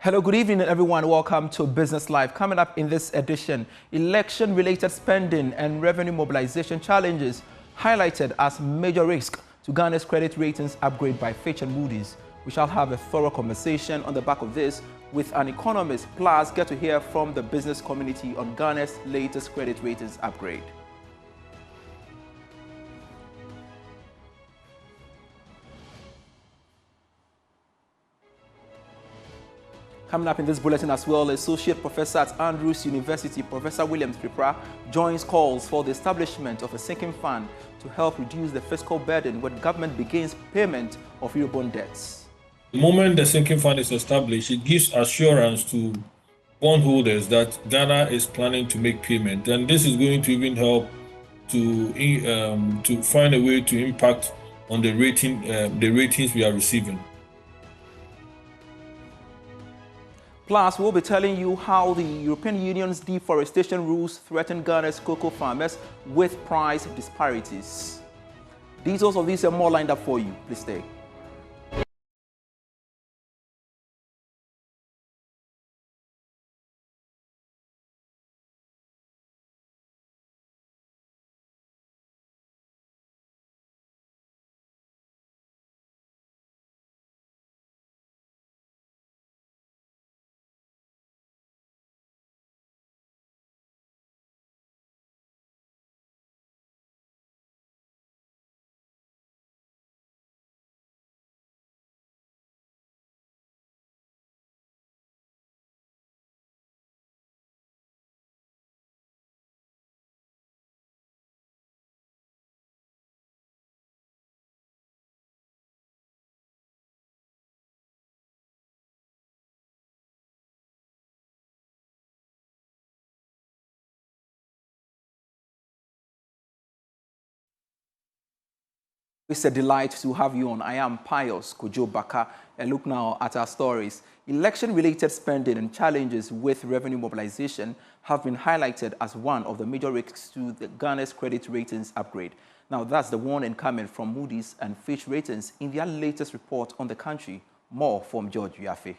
Hello, good evening, everyone. Welcome to Business Live. Coming up in this edition, election-related spending and revenue mobilization challenges highlighted as major risk to Ghana's credit ratings upgrade by Fitch and Moody's. We shall have a thorough conversation on the back of this with an economist, plus get to hear from the business community on Ghana's latest credit ratings upgrade. Coming up in this bulletin as well, Associate Professor at Andrews University, Professor Williams Pripra, joins calls for the establishment of a sinking fund to help reduce the fiscal burden when government begins payment of Eurobond debts. The moment the sinking fund is established, it gives assurance to bondholders that Ghana is planning to make payment, and this is going to even help to find a way to impact on the ratings we are receiving. Plus, we'll be telling you how the European Union's deforestation rules threaten Ghana's cocoa farmers with price disparities. Details of these are more lined up for you. Please stay. It's a delight to have you on. I am Pius Kojo Baka. A look now at our stories. Election-related spending and challenges with revenue mobilization have been highlighted as one of the major risks to the Ghana's credit ratings upgrade. Now, that's the warning coming from Moody's and Fitch Ratings in their latest report on the country. More from George Yafe.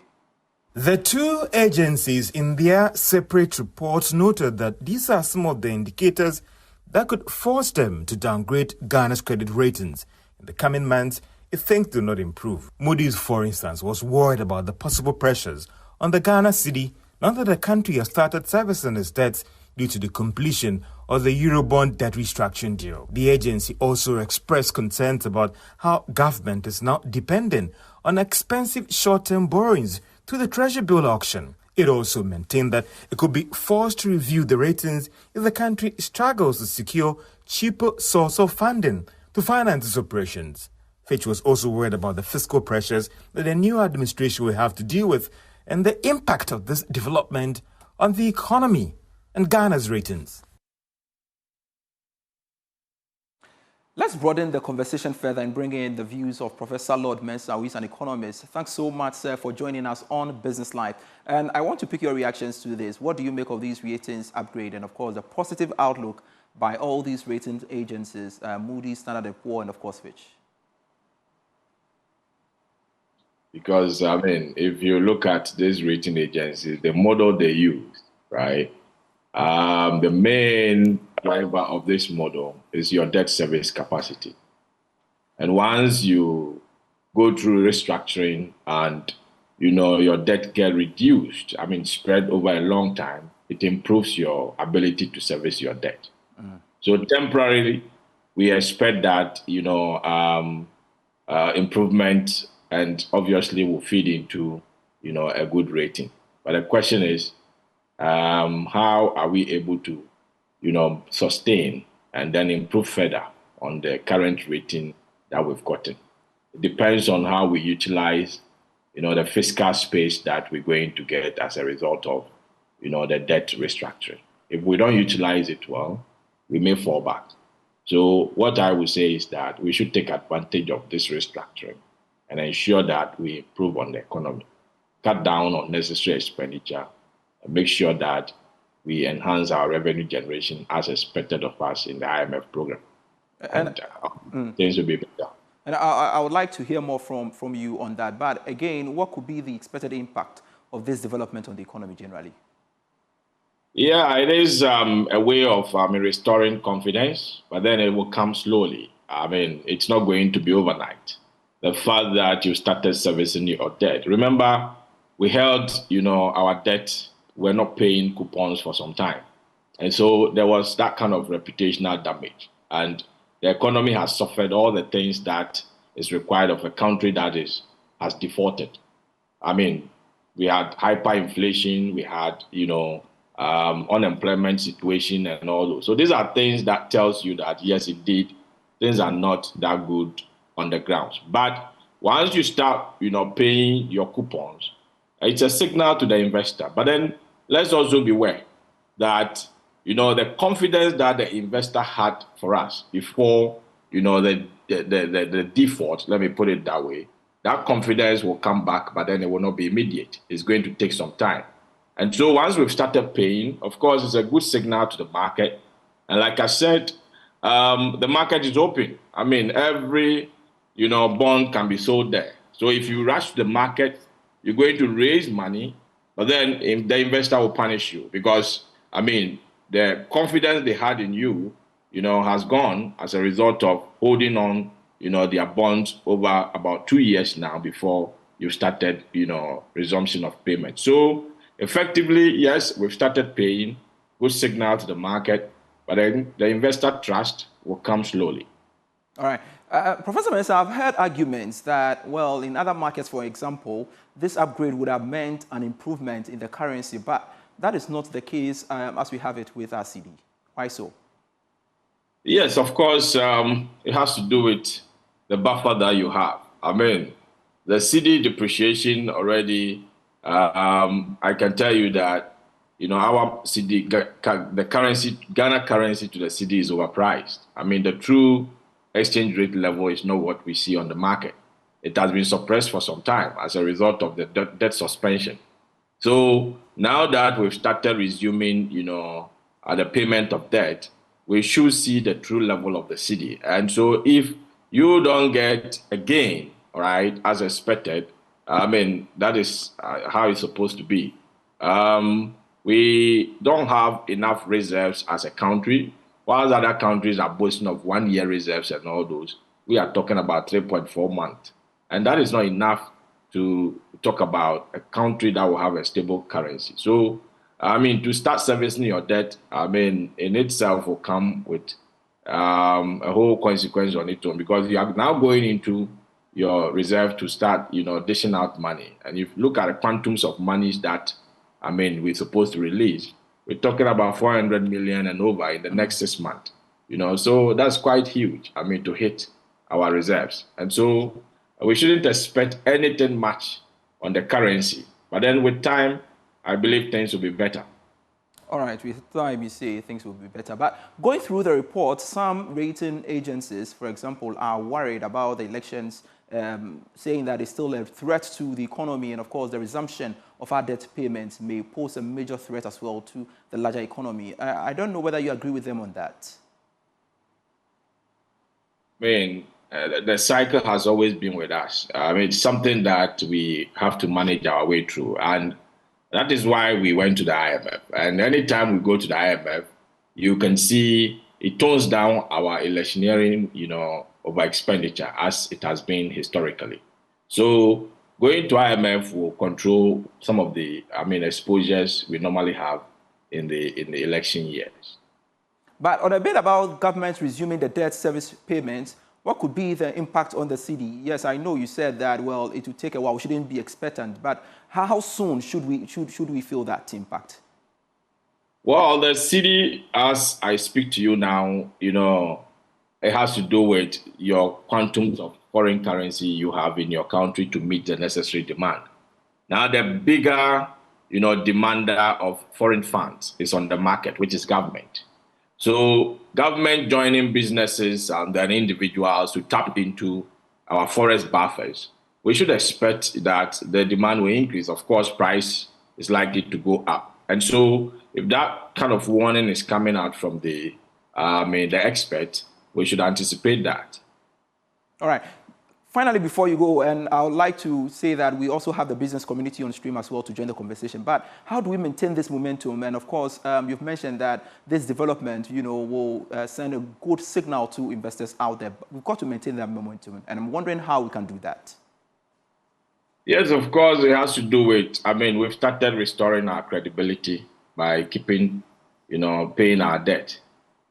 The two agencies in their separate reports noted that these are some of the indicators that could force them to downgrade Ghana's credit ratings in the coming months if things do not improve. Moody's, for instance, was worried about the possible pressures on the Ghana cedi now that the country has started servicing its debts due to the completion of the Eurobond debt restructuring deal. The agency also expressed concerns about how government is now dependent on expensive short-term borrowings through the Treasury bill auction. It also maintained that it could be forced to review the ratings if the country struggles to secure cheaper source of funding to finance its operations. Fitch was also worried about the fiscal pressures that the new administration will have to deal with and the impact of this development on the economy and Ghana's ratings. Let's broaden the conversation further and bring in the views of Professor Lord Mensah, who is an economist. Thanks so much, sir, for joining us on Business Live. And I want to pick your reactions to this. What do you make of these ratings upgrade and, of course, the positive outlook by all these ratings agencies, Moody's, Standard & Poor's, and, of course, Fitch? Because, I mean, if you look at these rating agencies, the model they use, right, the main driver of this model is your debt service capacity. And once you go through restructuring and, you know, your debt get reduced, I mean, spread over a long time, it improves your ability to service your debt. So temporarily, we expect that, you know, improvement and obviously will feed into, you know, a good rating. But the question is, how are we able to, you know, sustain and then improve further on the current rating that we've gotten? It depends on how we utilize, you know, the fiscal space that we're going to get as a result of, you know, the debt restructuring. If we don't utilize it well, we may fall back. So what I would say is that we should take advantage of this restructuring and ensure that we improve on the economy, cut down on necessary expenditure, and make sure that we enhance our revenue generation as expected of us in the IMF program. And things will be better. And I would like to hear more from you on that. But again, what could be the expected impact of this development on the economy generally? Yeah, it is a way of restoring confidence, but then it will come slowly. I mean, it's not going to be overnight. The fact that you started servicing your debt. Remember, we held, our debt. We're not paying coupons for some time. And so there was that kind of reputational damage. And the economy has suffered all the things that is required of a country that has defaulted. I mean, we had hyperinflation, we had, unemployment situation and all those. So these are things that tells you that, yes, indeed, things are not that good on the grounds. But once you start, paying your coupons, it's a signal to the investor. But then let's also beware that, the confidence that the investor had for us before, the default, let me put it that way, that confidence will come back, but then it will not be immediate. It's going to take some time. And so once we've started paying, of course, it's a good signal to the market. And like I said, the market is open. I mean, every, bond can be sold there. So if you rush to the market, you're going to raise money, but then the investor will punish you because, I mean, the confidence they had in you, has gone as a result of holding on, their bonds over about 2 years now before you started, resumption of payment. So effectively, yes, we've started paying, good signal to the market, but then the investor trust will come slowly. All right. Professor Mensah, I've heard arguments that, well, in other markets, for example, this upgrade would have meant an improvement in the currency, but that is not the case as we have it with our cedi. Why so? Yes, of course, it has to do with the buffer that you have. I mean, the cedi depreciation already, I can tell you that, our cedi, the currency, Ghana currency to the cedi is overpriced. I mean, the true exchange rate level is not what we see on the market. It has been suppressed for some time as a result of the debt suspension. So now that we've started resuming, the payment of debt, we should see the true level of the cedi. And so if you don't get a gain, all right, as expected, I mean, that is how it's supposed to be. We don't have enough reserves as a country. While other countries are boasting of 1 year reserves and all those, we are talking about 3.4 months. And that is not enough to talk about a country that will have a stable currency. So, I mean, to start servicing your debt, I mean, in itself will come with a whole consequence on its own because you are now going into your reserve to start, dishing out money. And if you look at the quantums of monies that, I mean, we're supposed to release, we're talking about 400 million and over in the next 6 months, so that's quite huge, I mean, to hit our reserves. And so we shouldn't expect anything much on the currency. But then with time, I believe things will be better. All right, with time, you say things will be better. But going through the report, some rating agencies, for example, are worried about the elections, saying that it's still a threat to the economy. And of course, the resumption of our debt payments may pose a major threat as well to the larger economy. I don't know whether you agree with them on that. I mean, the cycle has always been with us. I mean, it's something that we have to manage our way through. And that is why we went to the IMF. And anytime we go to the IMF, you can see it tones down our electioneering, over expenditure as it has been historically. So going to IMF will control some of the, exposures we normally have in the election years. But on a bit about government resuming the debt service payments, what could be the impact on the cedi? Yes, I know you said that, well, it will take a while. We shouldn't be expectant. But how soon should we feel that impact? Well, the cedi, as I speak to you now, it has to do with your quantums of foreign currency you have in your country to meet the necessary demand. Now, the bigger, demander of foreign funds is on the market, which is government. So government joining businesses and then individuals to tap into our forex buffers, we should expect that the demand will increase. Of course, price is likely to go up. And so if that kind of warning is coming out from the experts, we should anticipate that. All right. Finally, before you go, and I would like to say that we also have the business community on stream as well to join the conversation. But how do we maintain this momentum? And of course, you've mentioned that this development, will send a good signal to investors out there. But we've got to maintain that momentum. And I'm wondering how we can do that. Yes, of course, it has to do with, we've started restoring our credibility by keeping, paying our debt.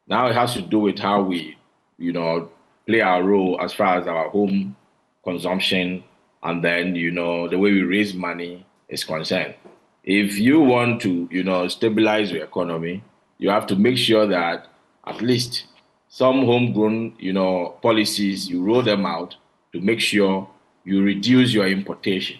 Now it has to do with how we, play our role as far as our home consumption, and then, the way we raise money is concerned. If you want to, stabilize your economy, you have to make sure that at least some homegrown, policies, you roll them out to make sure you reduce your importation.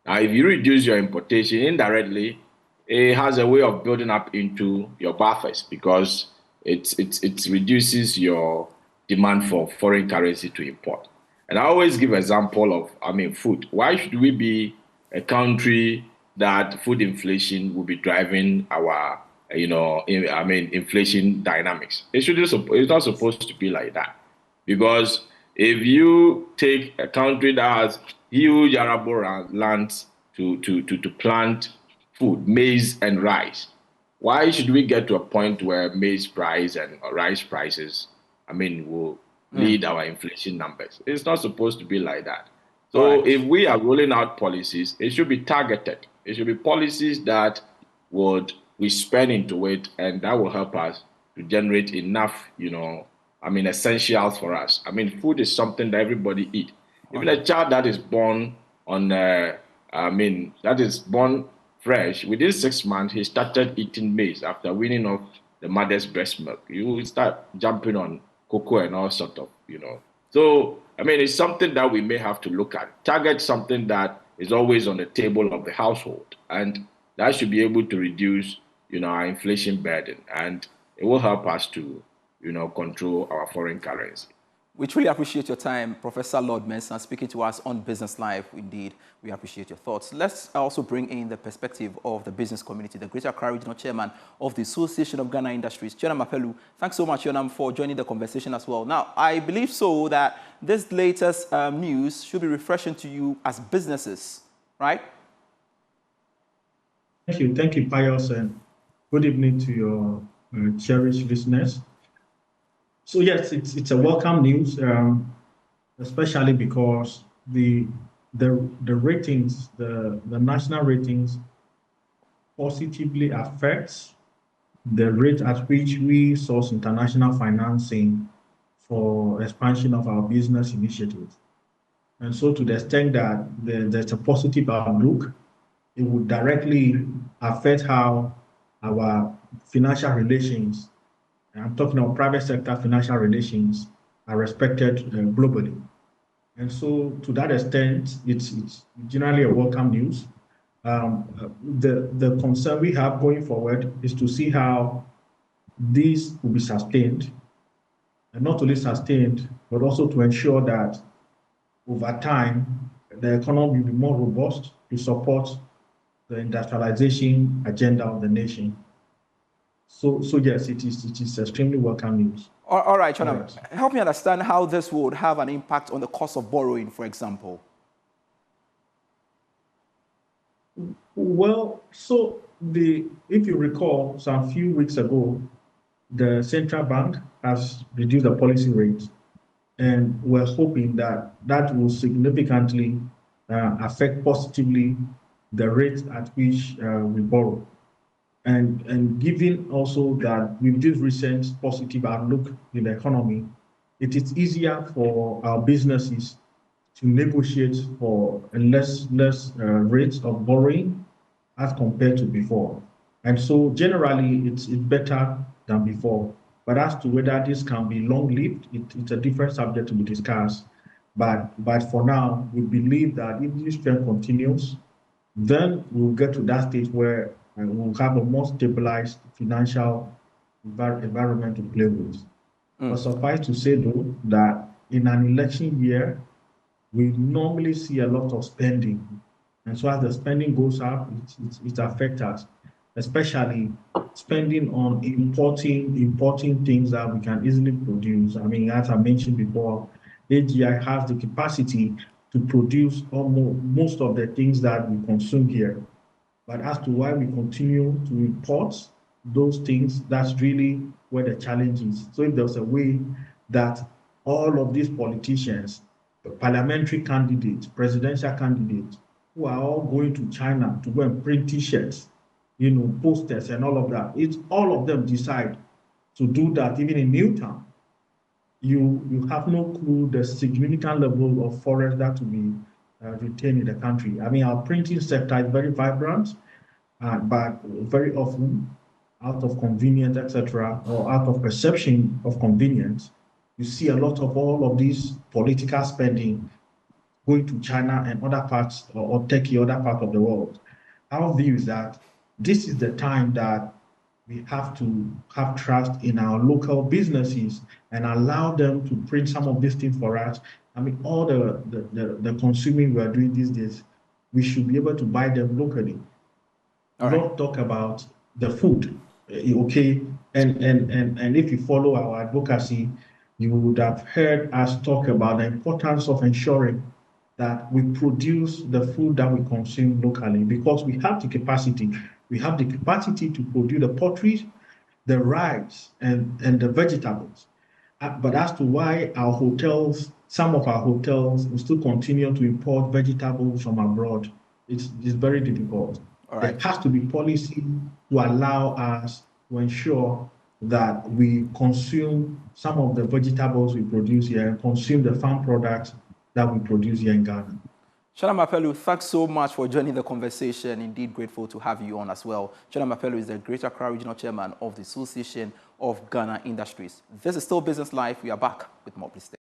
Now, if you reduce your importation indirectly, it has a way of building up into your buffers because it reduces your demand for foreign currency to import. And I always give example of, food. Why should we be a country that food inflation will be driving our, inflation dynamics? It's not supposed to be like that. Because if you take a country that has huge arable lands to plant food, maize and rice, why should we get to a point where maize price and rice prices, will lead our inflation numbers? It's not supposed to be like that. So if we are rolling out policies, it should be targeted. It should be policies that we spend into it, and that will help us to generate enough, essentials for us. Food is something that everybody eat. Even a child that is born born fresh, within 6 months, he started eating maize after weaning off the mother's breast milk. You will start jumping on cocoa and all sort of, So, it's something that we may have to look at. Target something that is always on the table of the household. And that should be able to reduce, our inflation burden. And it will help us to, control our foreign currency. We truly appreciate your time, Professor Lord Mensah, speaking to us on Business Live. Indeed, we appreciate your thoughts. Let's also bring in the perspective of the business community, the Greater Accra Regional Chairman of the Association of Ghana Industries, Yonam Apelu. Thanks so much, Yonam, for joining the conversation as well. Now, I believe so that this latest news should be refreshing to you as businesses, right? Thank you, Pius, and good evening to your cherished listeners. So yes, it's a welcome news, especially because the ratings, the national ratings, positively affects the rate at which we source international financing for expansion of our business initiatives. And so, to the extent that there's a positive outlook, it would directly affect how our financial relations, I'm talking about private sector financial relations, are respected globally. And so, to that extent, it's generally a welcome news. The concern we have going forward is to see how this will be sustained, and not only sustained, but also to ensure that over time, the economy will be more robust to support the industrialization agenda of the nation. So yes, it is extremely welcome news. All right, Yonam, help me understand how this would have an impact on the cost of borrowing, for example. Well, so if you recall, some few weeks ago, the central bank has reduced the policy rate, and we're hoping that that will significantly affect positively the rate at which we borrow. And given also that with this recent positive outlook in the economy, it is easier for our businesses to negotiate for a less rates of borrowing as compared to before. And so generally, it's better than before. But as to whether this can be long-lived, it's a different subject to be discussed. But for now, we believe that if this trend continues, then we'll get to that stage where we'll have a more stabilized financial environment to play with. But suffice to say, though, that in an election year, we normally see a lot of spending. And so as the spending goes up, it affects us, especially spending on importing things that we can easily produce. As I mentioned before, AGI has the capacity to produce almost most of the things that we consume here. But as to why we continue to import those things, that's really where the challenge is. So if there's a way that all of these politicians, parliamentary candidates, presidential candidates, who are all going to China to go and print t-shirts, posters and all of that, it's all of them decide to do that, even in Newtown, you have no clue the significant level of forest that will be retained in the country. I mean, our printing sector is very vibrant, but very often out of convenience, etc., or out of perception of convenience, you see a lot of all of these political spending going to China and other parts, or Turkey, other parts of the world. Our view is that this is the time that we have to have trust in our local businesses and allow them to print some of these things for us. I mean, all the consuming we are doing these days, we should be able to buy them locally. Not talk about the food, okay? And if you follow our advocacy, you would have heard us talk about the importance of ensuring that we produce the food that we consume locally, because we have the capacity. We have the capacity to produce the poultry, the rice, and the vegetables. But as to why our hotels, some of our hotels, will still continue to import vegetables from abroad, it's very difficult. There has to be policy to allow us to ensure that we consume some of the vegetables we produce here and consume the farm products that we produce here in Ghana. Shona Mapelu, thanks so much for joining the conversation. Indeed, grateful to have you on as well. Shona Mapelu is the Greater Accra Regional Chairman of the Association of Ghana Industries. This is still Business Live. We are back with more. Please stay.